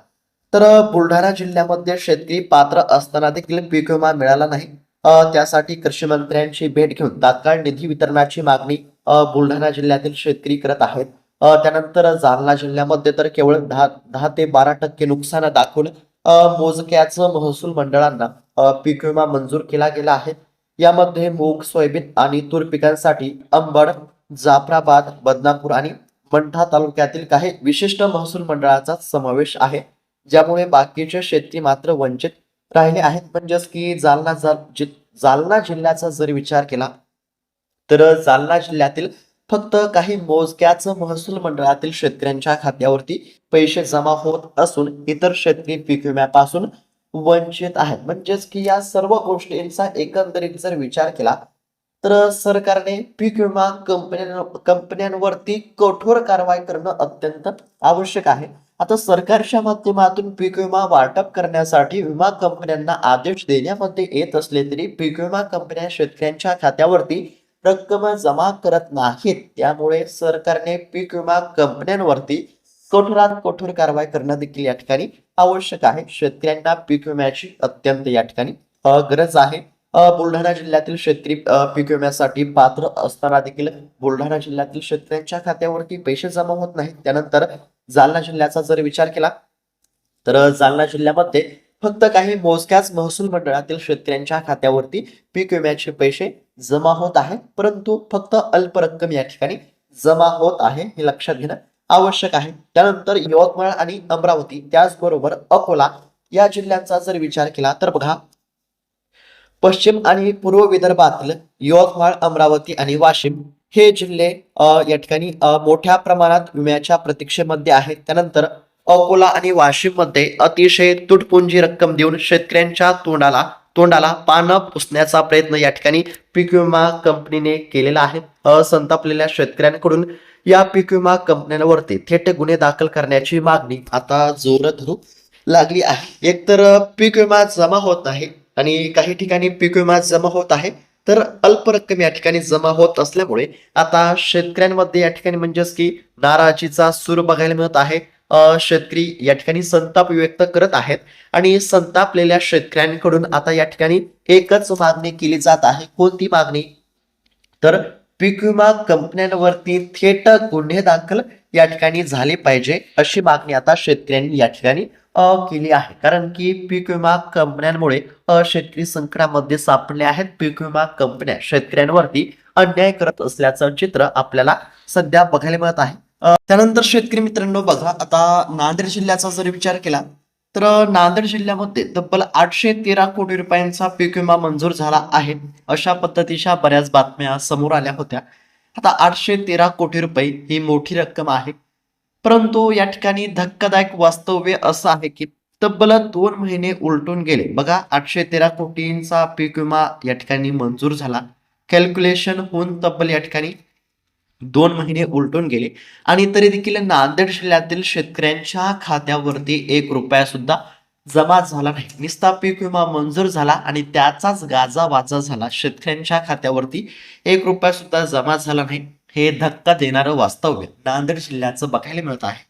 तर बुलढाणा जिल्ह्यामध्ये शेतकरी पात्र असताना देखील पीक विमा मिळाला नाही. त्यासाठी कृषी मंत्र्यांची भेट घेऊन तात्काळ निधी वितरणाची मागणी बुलढाणा जिल्ह्यातील शेतकरी करत आहेत. त्यानंतर जालना जिल्ह्यामध्ये तर केवळ 10 ते 12% नुकसान दाखवून मोजक्याच महसूल मंडळांना पीक विमा मंजूर केला गेला आहे. यामध्ये मूग, सोयाबीन आणि तूर पिकांसाठी अंबड, जाफराबाद, बदनापूर आणि मंठा तालुक्यातील काही विशिष्ट महसूल मंडळाचा समावेश आहे, ज्यामुळे बाकीचे शेतकरी मात्र वंचित राहिले आहेत. म्हणजेच की जालना जिल्ह्याचा जर विचार केला तर जालना जिल्ह्यातील फक्त काही मोजक्याच महसूल मंडळातील शेतकऱ्यांच्या खात्यावरती पैसे जमा होत असून इतर शेतकरी पीक विम्यापासून वंचित आहेत. म्हणजेच की या सर्व गोष्टींचा एकंदरीत जर विचार केला तर सरकारने पीक विमा कंपन्यांवरती कठोर कारवाई करणं अत्यंत आवश्यक आहे. आता सरकारच्या माध्यमातून पीक विमा वाटप करण्यासाठी विमा कंपन्यांना आदेश देण्यामध्ये येत असले तरी पीक विमा कंपन्या शेतकऱ्यांच्या खात्यावरती रक्कम जमा करत नाहीत. त्यामुळे सरकारने पीक विमा कंपन्यांवरती कठोरात कठोर कारवाई करणं देखील या ठिकाणी आवश्यक आहे. शेतकऱ्यांना पीक विम्याची अत्यंत या ठिकाणी गरज आहे. बुलढाणा जिल्ह्यातील शेतकरी पीक विम्यासाठी पात्र असताना देखील बुलढाणा जिल्ह्यातील शेतकऱ्यांच्या खात्यावरती पैसे जमा होत नाहीत. त्यानंतर जालना जिल्ह्याचा जर विचार केला तर जालना जिल्ह्यामध्ये फक्त काही मोजक्याच महसूल मंडळातील शेतकऱ्यांच्या खात्यावरती पीक विम्याचे पैसे जमा होत आहे, परंतु फक्त अल्प रक्कम या ठिकाणी जमा होत आहे, हे लक्षात घेणं आवश्यक आहे. त्यानंतर यवतमाळ आणि अमरावती त्याचबरोबर अकोला या जिल्ह्यांचा जर विचार केला तर बघा, पश्चिम आणि पूर्व विदर्भातील यवतमाळ, अमरावती आणि वाशिम हे जिल्हे या ठिकाणी मोठ्या प्रमाणात विम्याच्या प्रतीक्षेमध्ये आहेत. त्यानंतर अकोला आणि वाशिममध्ये अतिशय तुटपुंजी रक्कम देऊन शेतकऱ्यांच्या तोंडाला तोंडाला पानं पुसण्याचा प्रयत्न या ठिकाणी पीक विमा कंपनीने केलेला आहे. संतापलेल्या शेतकऱ्यांकडून या पीक विमा कंपन्यांवरती थेट गुन्हे दाखल करण्याची मागणी आता जोर धरू लागली आहे. एकतर पीक विमा जमा होत नाही आणि काही ठिकाणी पीक विमा जमा होत आहे, तर अल्प रक्कम या ठिकाणी जमा होत असल्यामुळे आता शेतकऱ्यांमध्ये या ठिकाणी म्हणजेच की नाराजीचा सूर बघायला मिळत आहे. शेतकरी या ठिकाणी संताप व्यक्त करत आहेत आणि संतापलेल्या शेतकऱ्यांकडून आता या ठिकाणी एकच मागणी केली जात आहे. कोणती मागणी? तर पीक विमा कंपन्यांवरती थेट गुन्हे दाखल या ठिकाणी झाले पाहिजे अशी मागणी आता शेतकऱ्यांनी या ठिकाणी केली आहे. कारण की पीक विमा कंपन्यांमुळे शेतकरी संकटामध्ये सापडले आहेत. पीक विमा कंपन्या शेतकऱ्यांवरती अन्याय करत असल्याचं चित्र आपल्याला सध्या बघायला मिळत आहे. त्यानंतर शेतकरी मित्रांनो बघा, आता नांदेड जिल्ह्याचा जर विचार केला तर नांदेड जिल्ह्यामध्ये तब्बल 813 कोटी रुपयांचा पीक विमा मंजूर झाला आहे. अशा पद्धतीच्या बऱ्याच बातम्या समोर आल्या होत्या. आता 813 कोटी रुपये ही मोठी रक्कम आहे, परंतु या ठिकाणी धक्कादायक वास्तव्य असं आहे की तब्बल 2 महिने उलटून गेले. बघा, 813 कोटींचा पीक विमा या ठिकाणी मंजूर झाला. कॅल्क्युलेशन होऊन तब्बल या ठिकाणी 2 महिने उलटून गेले आणि तरी देखील नांदेड जिल्ह्यातील शेतकऱ्यांच्या खात्यावरती 1 रुपया सुद्धा जमा झाला नाही. नुसता पीक विमा मंजूर झाला आणि त्याचाच गाजावाजा झाला. शेतकऱ्यांच्या खात्यावरती 1 रुपया सुद्धा जमा झाला नाही. हे धक्का देणारं वास्तव्य नांदेड जिल्ह्याचं बघायला मिळत आहे.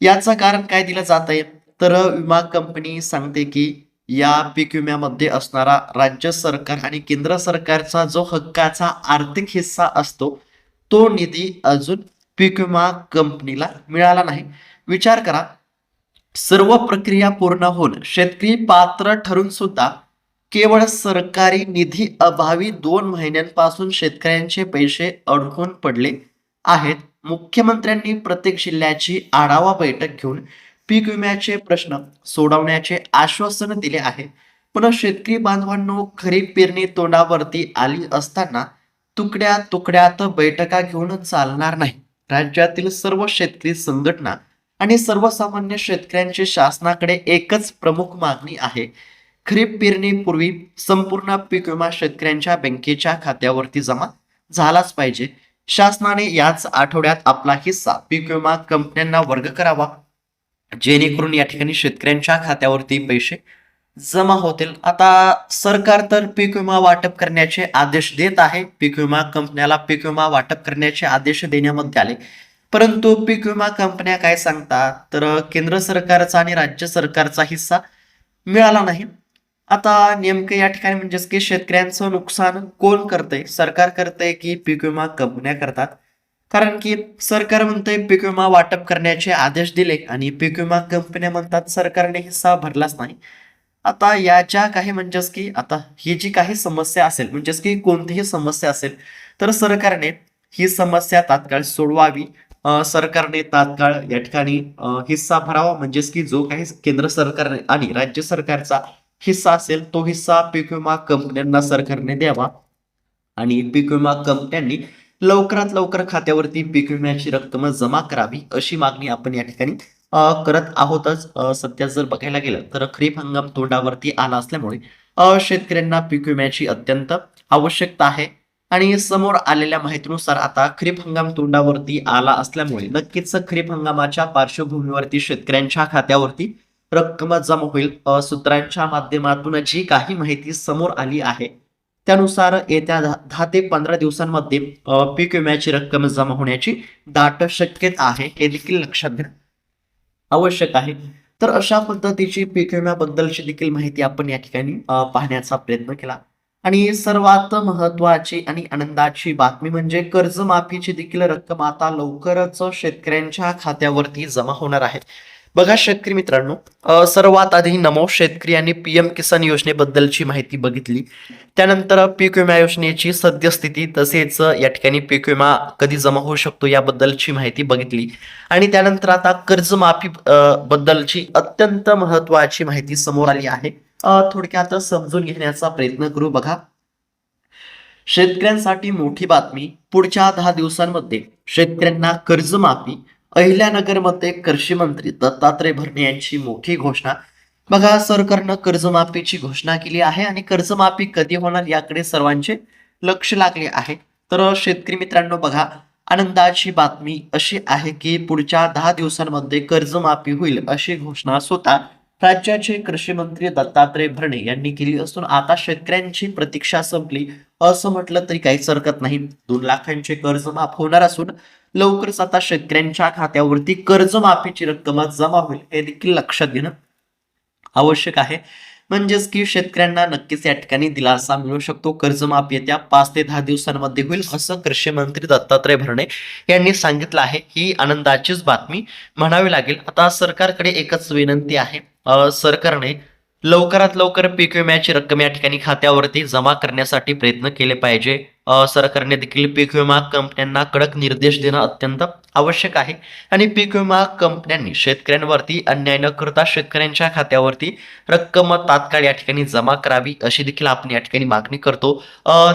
याचं कारण काय दिलं जात आहे? तर विमा कंपनी सांगते की या पीक विम्यामध्ये असणारा राज्य सरकार आणि केंद्र सरकारचा जो हक्काचा आर्थिक हिस्सा असतो तो निधी अजून पीक विमा कंपनीला मिळाला नाही. विचार करा, सर्व प्रक्रिया पूर्ण होऊन शेतकरी पात्र ठरून सुद्धा केवळ सरकारी निधी अभावी 2 महिन्यांपासून शेतकऱ्यांचे पैसे अडकून पडले आहेत. मुख्यमंत्र्यांनी प्रत्येक जिल्ह्याची आढावा बैठक घेऊन पीक विम्याचे प्रश्न सोडवण्याचे आश्वासन दिले आहे. पण शेतकरी बांधवांनो, खरीप पेरणी तोंडावरती आली असताना तुकड्या तुकड्यात बैठका घेऊन चालणार नाही. राज्यातील सर्व शेतकरी संघटना आणि सर्वसामान्य शेतकऱ्यांची शासनाकडे एकच प्रमुख मागणी आहे. खरीप पेरणीपूर्वी संपूर्ण पीक विमा शेतकऱ्यांच्या बँकेच्या खात्यावरती जमा झालाच पाहिजे. शासनाने याच आठवड्यात आपला हिस्सा पीक विमा कंपन्यांना वर्ग करावा, जेणेकरून या ठिकाणी शेतकऱ्यांच्या खात्यावरती पैसे जमा होतील. आता सरकार तर पीक विमा वाटप करण्याचे आदेश देत आहे. पीक विमा कंपन्याला पीक विमा वाटप करण्याचे आदेश देण्यामध्ये आले, परंतु पीक विमा कंपन्या काय सांगतात? तर केंद्र सरकारचा आणि राज्य सरकारचा हिस्सा मिळाला नाही. आता नेमकं या ठिकाणी म्हणजेच की शेतकऱ्यांचं नुकसान कोण करतंय? सरकार करतंय की पीक विमा कंपन्या करतात? कारण की सरकार म्हणतंय पीक विमा वाटप करण्याचे आदेश दिले आणि पीक विमा कंपन्या म्हणतात सरकारने हिस्सा भरलाच नाही. आता याच्या काही म्हणजेच की आता ही जी काही समस्या असेल, म्हणजेच की कोणतीही समस्या असेल, तर सरकारने ही समस्या तात्काळ सोडवावी. सरकारने तात्काळ या ठिकाणी हिस्सा भरावा, म्हणजेच की जो काही केंद्र सरकार आणि राज्य सरकारचा हिस्सा असेल तो हिस्सा पीक विमा कंपन्यांना सरकारने द्यावा आणि पीक विमा कंपन्यांनी लवकरात लवकर खात्यावरती पीक विम्याची रक्कम जमा करावी अशी मागणी आपण या ठिकाणी करत आहोतच. सध्या जर बघायला गेलं तर खरीप हंगाम तोंडावरती आला असल्यामुळे शेतकऱ्यांना पीक विम्याची अत्यंत आवश्यकता आहे आणि समोर आलेल्या माहितीनुसार आता खरीप हंगाम तोंडावरती आला असल्यामुळे नक्कीच खरीप हंगामाच्या पार्श्वभूमीवरती शेतकऱ्यांच्या खात्यावरती रक्कम जमा होईल. सूत्रांच्या माध्यमातून जी काही माहिती समोर आली आहे त्यानुसार येत्या 10 ते 15 दिवसांमध्ये पीक विम्याची रक्कम जमा होण्याची दाट शक्यता आहे, हे देखील लक्षात घ्या आवश्यक आहे. तर अशा पद्धतीची पीक विम्याबद्दलची देखील माहिती आपण या ठिकाणी पाहण्याचा प्रयत्न केला आणि सर्वात महत्वाची आणि आनंदाची बातमी म्हणजे कर्जमाफीची देखील रक्कम आता लवकरच शेतकऱ्यांच्या खात्यावरती जमा होणार आहे. बघा शेतकरी मित्रांनो, सर्वात आधी नमो शेतकरी आणि पीएम किसान योजनेबद्दलची माहिती बघितली. त्यानंतर पीक विमा योजनेची सद्यस्थिती तसेच या ठिकाणी पीक विमा कधी जमा होऊ शकतो याबद्दलची माहिती बघितली आणि त्यानंतर आता कर्जमाफी बद्दलची अत्यंत महत्वाची माहिती समोर आली आहे. थोडक्यात समजून घेण्याचा प्रयत्न करू. बघा, शेतकऱ्यांसाठी मोठी बातमी. पुढच्या 10 दिवसांमध्ये शेतकऱ्यांना कर्जमाफी. अहिल्यानगरमध्ये कृषी मंत्री दत्तात्रय भरणे यांची मोठी घोषणा. बघा, सरकारनं कर्जमाफीची घोषणा केली आहे आणि कर्जमाफी कधी होणार याकडे सर्वांचे लक्ष लागले आहे. तर शेतकरी मित्रांनो बघा, आनंदाची बातमी अशी आहे की पुढच्या 10 दिवसांमध्ये कर्जमाफी होईल अशी घोषणा स्वतः राज्याचे कृषी मंत्री दत्तात्रय भरणे यांनी केली असून आता शेतकऱ्यांची प्रतीक्षा संपली असं म्हटलं तरी काहीच हरकत नाही. 2 लाखांचे कर्ज माफ होणार असून लवकरच आता शेतकऱ्यांच्या खात्यावरती कर्जमाफीची रक्कम जमा होईल हे देखील लक्षात घेणं आवश्यक आहे. म्हणजेच की शेतकऱ्यांना नक्कीच या ठिकाणी दिलासा मिळू शकतो. कर्जमाफी येत्या 5 ते 10 दिवसांमध्ये होईल असं कृषी मंत्री दत्तात्रय भरणे यांनी सांगितलं आहे. ही आनंदाचीच बातमी म्हणावी लागेल. आता सरकारकडे एकच विनंती आहे. सरकारने लवकरात लवकर पीक विम्याची रक्कम या ठिकाणी खात्यावरती जमा करण्यासाठी प्रयत्न केले पाहिजे. सरकारने देखील पीक विमा कंपन्यांना कडक निर्देश देणं अत्यंत आवश्यक आहे आणि पीक विमा कंपन्यांनी शेतकऱ्यांवरती अन्याय न करता शेतकऱ्यांच्या खात्यावरती रक्कम तात्काळ या ठिकाणी जमा करावी अशी देखील आपण या ठिकाणी मागणी करतो.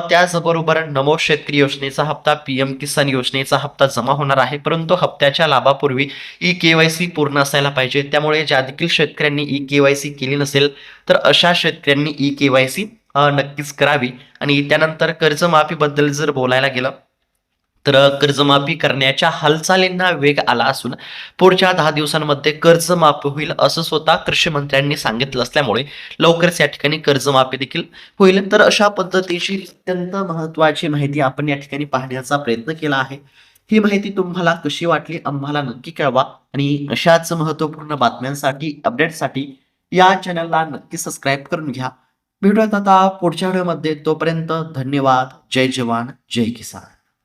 त्याचबरोबर नमो शेतकरी योजनेचा हप्ता, PM किसान योजनेचा हप्ता जमा होणार आहे, परंतु हप्त्याच्या लाभापूर्वी KYC पूर्ण असायला पाहिजे. त्यामुळे ज्या देखील शेतकऱ्यांनी KYC केली नसेल तर अशा शेतकऱ्यांनी KYC नक्कीच करावी. आणि त्यानंतर कर्जमाफीबद्दल जर बोलायला गेलं तर कर्जमाफी करण्याच्या हालचालींना वेग आला असून पुढच्या 10 दिवसांमध्ये कर्जमाफी होईल असं स्वतः कृषी मंत्र्यांनी सांगितलं असल्यामुळे लवकरच या ठिकाणी कर्जमाफी देखील होईल. तर अशा पद्धतीची अत्यंत महत्त्वाची माहिती आपण या ठिकाणी पाहण्याचा प्रयत्न केला आहे. ही माहिती तुम्हाला कशी वाटली आम्हाला नक्की कळवा आणि अशाच महत्त्वपूर्ण बातम्यांसाठी, अपडेटसाठी या चॅनलला नक्की सबस्क्राईब करून घ्या. भेटूयात आता पुढच्या व्हिडिओमध्ये. तोपर्यंत धन्यवाद. जय जवान, जय किसान.